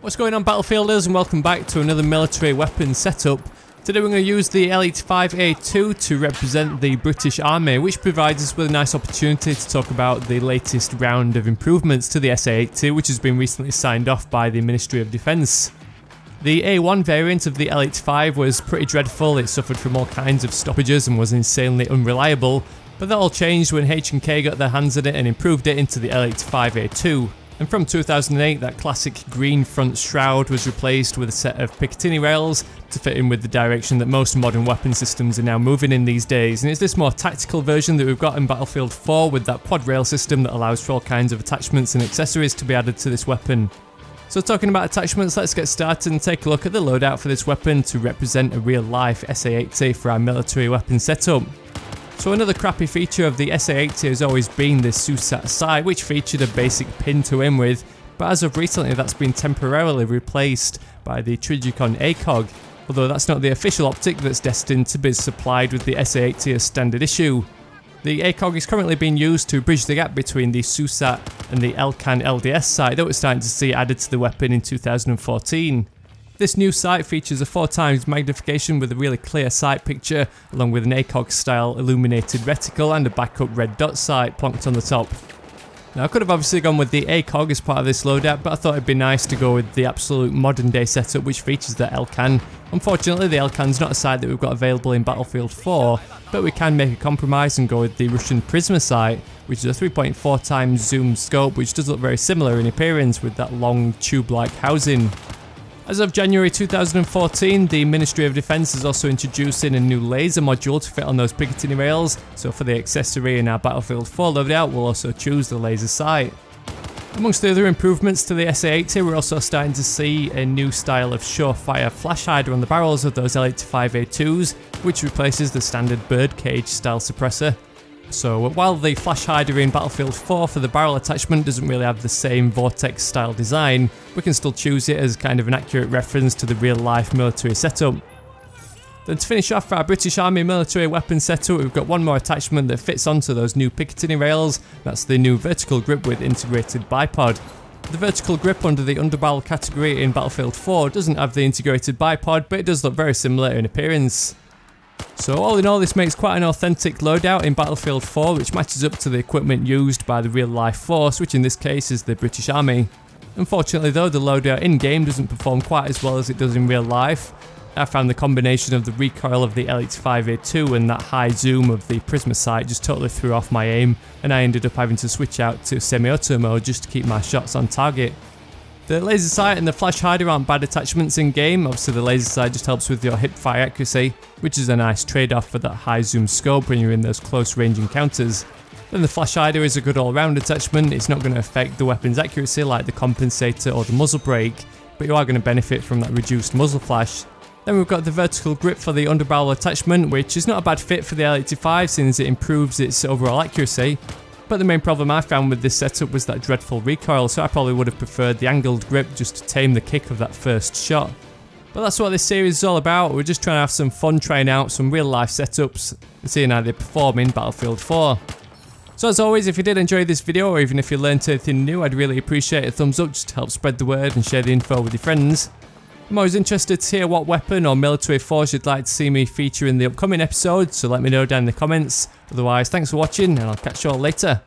What's going on, Battlefielders, and welcome back to another military weapon setup. Today we're going to use the L85A2 to represent the British Army, which provides us with a nice opportunity to talk about the latest round of improvements to the SA-82, which has been recently signed off by the Ministry of Defence. The A1 variant of the L85 was pretty dreadful. It suffered from all kinds of stoppages and was insanely unreliable, but that all changed when H&K got their hands on it and improved it into the L85A2. And from 2008, that classic green front shroud was replaced with a set of Picatinny rails to fit in with the direction that most modern weapon systems are now moving in these days. And it's this more tactical version that we've got in Battlefield 4 with that quad rail system that allows for all kinds of attachments and accessories to be added to this weapon. So talking about attachments, let's get started and take a look at the loadout for this weapon to represent a real life SA-80 for our military weapon setup. So another crappy feature of the SA-80 has always been the SUSAT sight, which featured a basic pin to aim with, but as of recently that's been temporarily replaced by the Trijicon ACOG, although that's not the official optic that's destined to be supplied with the SA-80 as standard issue. The ACOG is currently being used to bridge the gap between the SUSAT and the LCAN LDS sight that we're starting to see added to the weapon in 2014. This new sight features a 4x magnification with a really clear sight picture, along with an ACOG style illuminated reticle and a backup red dot sight plonked on the top. Now I could have obviously gone with the ACOG as part of this loadout, but I thought it'd be nice to go with the absolute modern day setup which features the LCAN. Unfortunately the LCAN's not a sight that we've got available in Battlefield 4, but we can make a compromise and go with the Russian Prisma sight, which is a 3.4x zoom scope, which does look very similar in appearance with that long tube-like housing. As of January 2014, the Ministry of Defence is also introducing a new laser module to fit on those Picatinny rails, so for the accessory in our Battlefield 4 loadout we'll also choose the laser sight. Amongst the other improvements to the SA-80, we're also starting to see a new style of surefire flash hider on the barrels of those L85A2s, which replaces the standard birdcage style suppressor. So while the flash hider in Battlefield 4 for the barrel attachment doesn't really have the same Vortex style design, we can still choose it as kind of an accurate reference to the real life military setup. Then to finish off our British Army military weapon setup, we've got one more attachment that fits onto those new Picatinny rails. That's the new vertical grip with integrated bipod. The vertical grip under the underbarrel category in Battlefield 4 doesn't have the integrated bipod, but it does look very similar in appearance. So all in all, this makes quite an authentic loadout in Battlefield 4, which matches up to the equipment used by the real life force, which in this case is the British Army. Unfortunately though, the loadout in game doesn't perform quite as well as it does in real life. I found the combination of the recoil of the L85A2 and that high zoom of the Prisma sight just totally threw off my aim, and I ended up having to switch out to semi-auto mode just to keep my shots on target. The laser sight and the flash hider aren't bad attachments in game. Obviously the laser sight just helps with your hip fire accuracy, which is a nice trade-off for that high zoom scope when you're in those close range encounters. Then the flash hider is a good all-round attachment. It's not going to affect the weapon's accuracy like the compensator or the muzzle brake, but you are going to benefit from that reduced muzzle flash. Then we've got the vertical grip for the underbarrel attachment, which is not a bad fit for the L85 since it improves its overall accuracy. But the main problem I found with this setup was that dreadful recoil, so I probably would have preferred the angled grip just to tame the kick of that first shot. But that's what this series is all about. We're just trying to have some fun trying out some real life setups and seeing how they perform in Battlefield 4. So as always, if you did enjoy this video, or even if you learned anything new, I'd really appreciate a thumbs up just to help spread the word and share the info with your friends. I'm always interested to hear what weapon or military force you'd like to see me feature in the upcoming episodes, so let me know down in the comments. Otherwise, thanks for watching and I'll catch you all later.